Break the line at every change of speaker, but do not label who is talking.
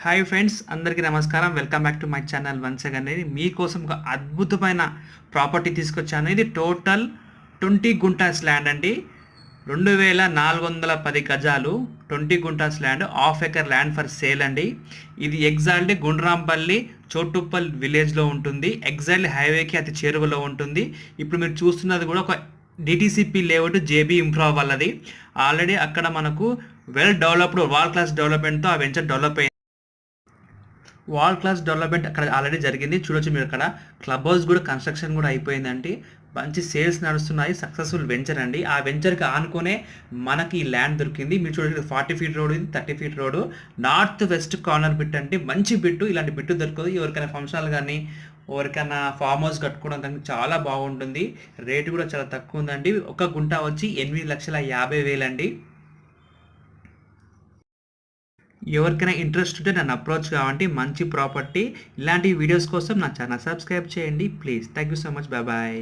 Hi friends, అందరికీ నమస్కారం. Welcome back to my channel. Once again మీకోసం ఒక అద్భుతమైన ప్రాపర్టీ తీసుకొచ్చాను. ఇది టోటల్ 20 గుంటాస్ ల్యాండ్ అండి. 2410 గజాలు, 20 guntas land, half acre land for sale అండి. ఇది ఎగ్జాక్ట్లీ గుండ్రాంపల్లి చోటుప్పల్ విలేజ్లో ఉంటుంది. ఎగ్జాక్ట్లీ హైవేకి అతి చేరువలో ఉంటుంది. ఇప్పుడు మీరు చూస్తున్నది కూడా ఒక డిటిసిపి లేఅవుట్ జేబీ ఇన్ఫ్రా వాళ్ళది. ఆల్రెడీ అక్కడ మనకు వెల్ డెవలప్డ్ వాల్ క్లాస్ డెవలప్మెంట్తో ఆ వెంచర్ డెవలప్ అయింది. వాల్ క్లాస్ డెవలప్మెంట్ అక్కడ ఆల్రెడీ జరిగింది. చూడొచ్చు మీరు అక్కడ క్లబ్ హౌస్ కూడా కన్స్ట్రక్షన్ కూడా అయిపోయిందండి. మంచి సేల్స్ నడుస్తున్నాయి. సక్సెస్ఫుల్ వెంచర్ అండి. ఆ వెంచర్కి ఆనుకునే మనకి ఈ ల్యాండ్ దొరికింది. మీరు చూడండి, 40 ఫీట్ రోడ్, ఇది 30 feet road, north west corner bit అంటే మంచి బిట్టు. ఇలాంటి బిట్టు దొరకదు. ఎవరికైనా ఫంక్షన్లు కానీ ఎవరికైనా ఫామ్ హౌస్ కట్టుకోవడం కానీ చాలా బాగుంటుంది. రేటు కూడా చాలా తక్కువ ఉందండి. ఒక గుంట వచ్చి 8,50,000 అండి. ఎవరికైనా ఇంట్రెస్ట్ ఉంటే నన్ను అప్రోచ్ కావండి. మంచి ప్రాపర్టీ. ఇలాంటి వీడియోస్ కోసం నా ఛానల్ సబ్స్క్రైబ్ చేయండి please. Thank you so much. Bye.